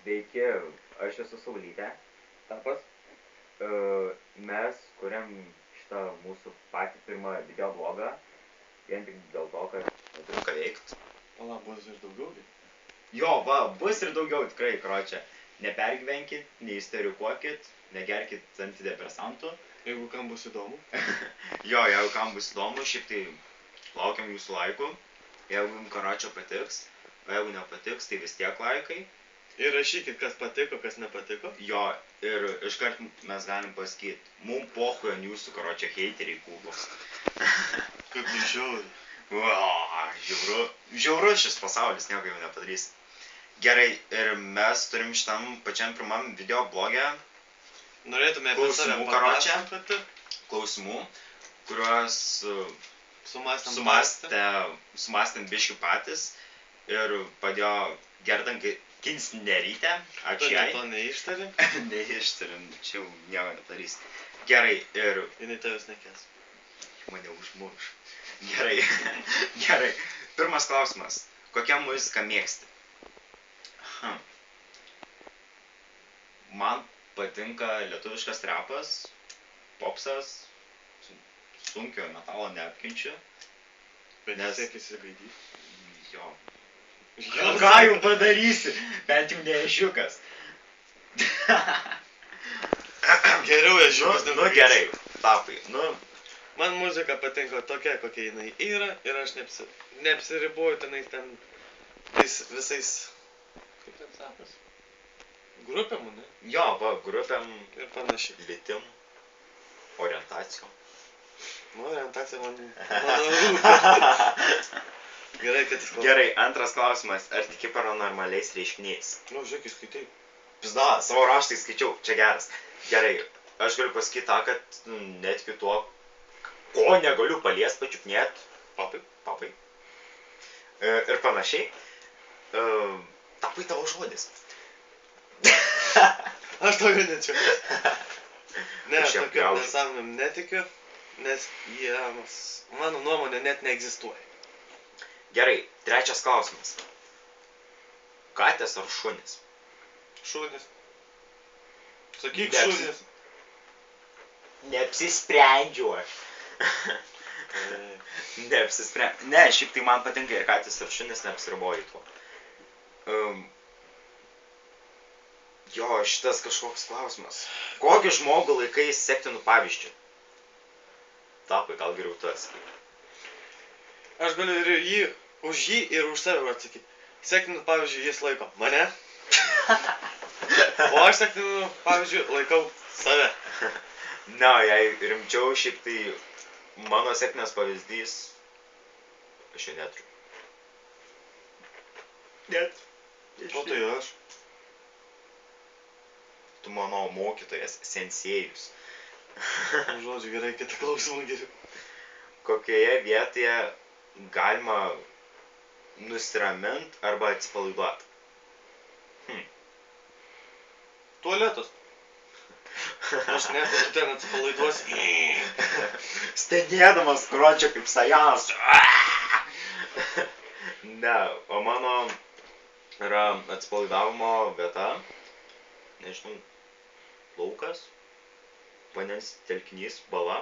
Sveiki, aš esu Saulytė, tapas. Mes kuriam šitą mūsų patį pirmą video blogą, vien tik dėl to, kad neturiu ką veikt. Pala, bus ir daugiau? Jo, va, bus ir daugiau tikrai, kročia. Nepergyvenkit, neįsterikuokit, negerkit antidepresantų. Jeigu kam bus įdomu. Jo, jeigu kam bus įdomu, šiaip tai laukiam jūsų laikų. Jeigu jums karočio patiks, o jeigu nepatiks, tai vis tiek laikai. Ir rašykit, kas patiko, kas nepatiko. Jo, ir iškart mes galim pasakyti, mum pohui ant jūsų karočio heiteriai kūkos. Kaip tai žiauri. Žiauru. Žiauru šis pasaulis, nieko jau nepadarys. Gerai, ir mes turim šitam pačiam pirmam video blogę Norėtume apie save papasakoti. Klausimų, kuriuos Sumastėm sumastėm biškį patys ir padėjo Gerdan Kinsnerytė. Ačiū jai. To neištarim. Neištarim, čia jau nieko nepadarys. Gerai, ir... Jinai tavęs nekės. Mane užmuš. Gerai. Pirmas klausimas. Kokią muziką mėgsti? Man patinka lietuviškas repas, popsas, sunkio metalo neapkenčiu. Bet nes... Sėkėsi gaidyti. Jo. Ką jau padarysi? Bent jau ne ežiukas. Geriau ežiukas. Nu gerai, tapai. Man muzika patinka tokia, kokia jinai yra ir aš neapsiriboju tenais ten visais... Kaip ten sakas? Grupėm, ne? Jo, va, grupėm ir panašiai. Lytim, orientacijom. Nu, orientacija mano rūpė. Gerai, kad jis klausia. Gerai, antras klausimas. Ar tiki paranormaliais reiškiniais? Nu, žiūrėk, skaitai. Pizda, savo raštai skaičiau, čia geras. Gerai, aš galiu pasakyti tą, kad netikiu tuo, ko negaliu paliest, pačiupnėt. Papai. Ir panašiai. Tapai tavo žodis. Aš tokio nečiau. Ne, aš tokio nesąmonėm netikiu, nes jiems, mano nuomonė, net neegzistuoja. Gerai, trečias klausimas. Katės ar šunis? Šunis. Sakyk šunis. Neapsisprendžiu aš. Ne, šiaip tai man patinka ir katės ar šunis, neapsiriboju tuo. Jo, šitas kažkoks klausimas. Kokį žmogų laikai sektinu pavyzdžiu? Tapai, gal geriau tu atsakyk. Aš galiu ir už jį ir už save atsakyti. Sektinu pavyzdžiui, jis laiko mane. O aš sektinu pavyzdžiui, laikau save. Na, jei rimčiau, šiaip tai mano sektinas pavyzdys, aš jo neturiu. O tai aš. Tu mano mokytojas, sensėjus. Žodžiu, gerai, kitą klausimą geriau. Kokioje vietoje galima nusiramint arba atsipalaiduot? Tualetas. Aš ne, tu ten atsipalaiduosi. Stebėdamas kročio kaip Sajanas. Ne, o mano yra atsipalaidavimo vieta, nežinau, laukas, vandens telkinys, bala.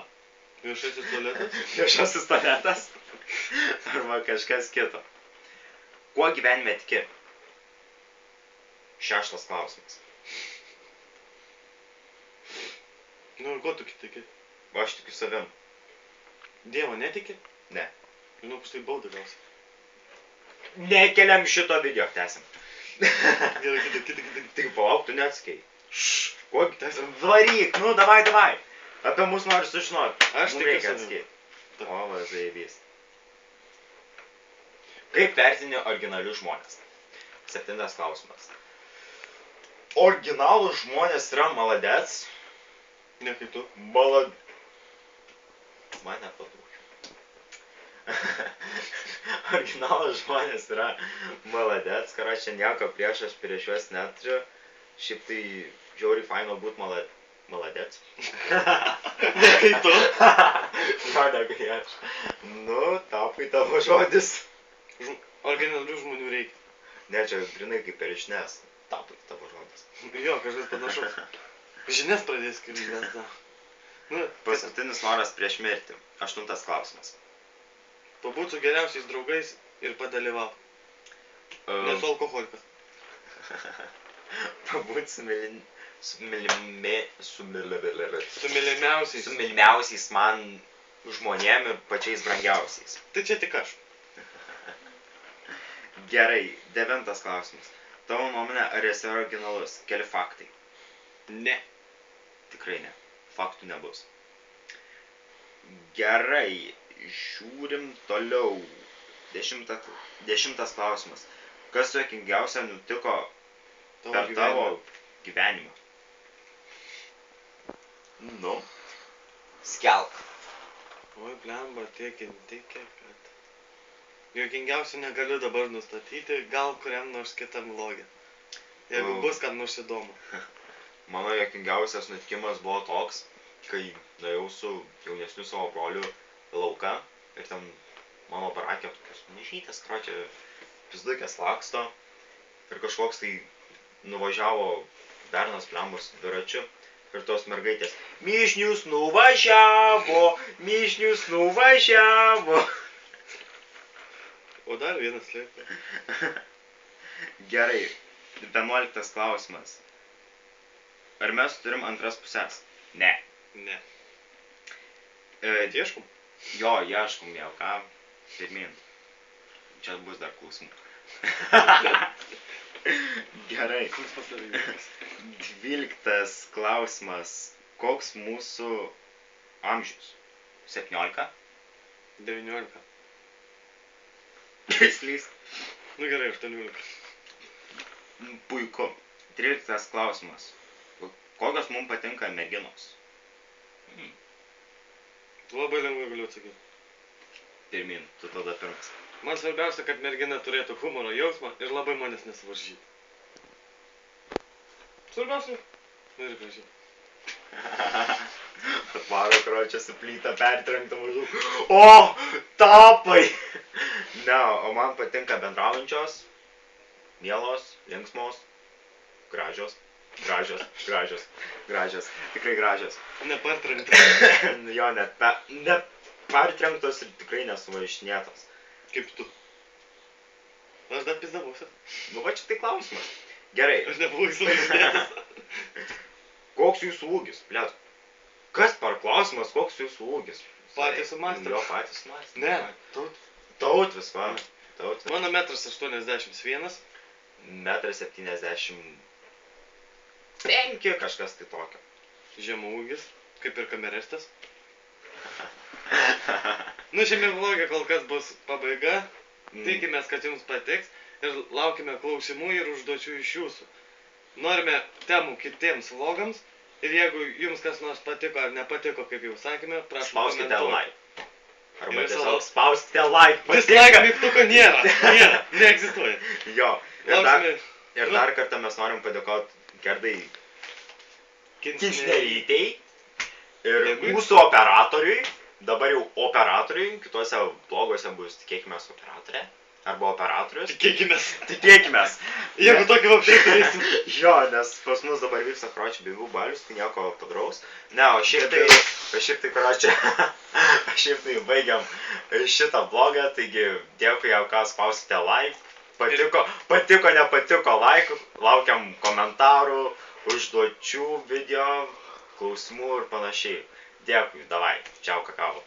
Viešasis tualetas? Viešasis tualetas. Arba kažkas kito. Kuo gyvenime tiki? Šeštas klausimas. Nu ir ko tu tiki? Aš tikiu savim. Dievo netiki? Ne. Nu, štai baudą gausi. Nekeliam šito video, tęsim. Gerai, kita. Tik palauk, tu neatskei. Kuo tęsim? Varyk, nu davai. Apie mus nori sužinoti. Aš tikiu savim. O, va, zaibys. Kaip vertini originalius žmonės? 7 klausimas. Originalus žmonės yra maladec. Ne kaip tu. Mane padūkė. Originalus žmonės yra maladec, karočią nieko prieš aš prieš juos neturiu. Šiaip tai žiauriai faino būt maladec. Ne kaip tu. Jo, ne kai aš. Nu, tapai tavo žodis. Originalių žmonių reikia. Ne, čia grinai kaip per išnes. Tapai, tavo žodis. Jo, kažkas panašaus. Žinias pradės kalbėti. Nu, Paskutinis noras prieš mirtį. 8 klausimas. pabūt su geriausiais draugais ir padalyvau. Nesu alkoholikas. Pabūt su Su mylimiausiais. mylimiausiais man žmonėm ir pačiais brangiausiais. Tai čia tik aš. Gerai, 9 klausimas. Tavo nuomonė, ar esi originalus? Keli faktai. Ne. Tikrai ne. Faktų nebus. Gerai, žiūrim toliau. 10 klausimas. Kas juokingiausia nutiko per tavo gyvenimą? Nu, skelk. Oi, blemba, tiek intikė, kad... Juokingiausių negaliu dabar nustatyti, gal kuriam nors kitam vlogė. Jeigu bus kam nors įdomu. Mano juokingiausias nutikimas buvo toks, kai nuėjau su jaunesniu savo broliu lauką ir ten mano barakė tokios mažytės kročia pizdukės laksto ir kažkoks tai nuvažiavo bernas blembos dviračiu ir tos mergaitės Mišnius nuvažiavo. O dar vienas lieka. Gerai, 11 klausimas. Ar mes turim antras pusės? Ne. Ne. Ieškom? Jo, ieškom jau, ką? Pirmin. Čia bus dar klausimų. Gerai. 12 klausimas. Koks mūsų amžius? 17? 19. Slys. Nu gerai, 18. Puiku. 13 klausimas. Kokios mums patinka merginos? Labai lengvai galiu atsakyti. Pirmin, tu tada pirmas. Man svarbiausia, kad mergina turėtų humoro jausmą ir labai manęs nesuvaržytų. Svarbiausia. Ir gražiai. Atvaro kročia su plyta pertrenkta maždaug. O, tapai! Ne, o man patinka bendraujančios, mielos, linksmos, gražios. Tikrai gražios. Nepartrenktas. Jo, net pertrenktos ir tikrai nesuvaišnėtos. Kaip tu. Aš dar pizdavausi. Nu va čia tai klausimas. Gerai. Aš nebuvau suvaišnėtas. Koks jūsų ūgis, blėt? Kas per klausimas, koks jūsų ūgis? Patys sumąstėm. Jo, patys sumąstėm. Ne, Tautvis, va. Tautvis. Mano 1,81 m. 1,75 kažkas tai tokio. Žemaūgis, kaip ir kameristas. Nu, šiame vloge kol kas bus pabaiga. Tikimės, kad jums patiks. Ir laukime klausimų ir užduočių iš jūsų. Norime temų kitiems vlogams. Ir jeigu jums kas nors patiko ar nepatiko, kaip jau sakėme, prašom Spauskite komentuoti. like. Arba Ir tiesiog spauskite like. Dislike mygtuko nėra. Neegzistuoja. Jo. Lauksime. Ir dar kartą mes norim padėkoti Gerdai Kinsnerytei ir mūsų operatoriui, dabar jau operatoriui, kituose vloguose bus tikėkimės operatorė, arba operatorius. Tikėkimės. Jeigu tokį vapšė turėsim. Jo, nes pas mus dabar vyksta kročių bėgų balius, tai nieko padraus. Ne, o šiaip tai kročią, šiaip tai baigiam šitą vlogą, taigi dėkui jau, ką spausite like. Patiko, nepatiko, like, laukiam komentarų, užduočių, video, klausimų ir panašiai. Dėkui, davai, čiau kakao.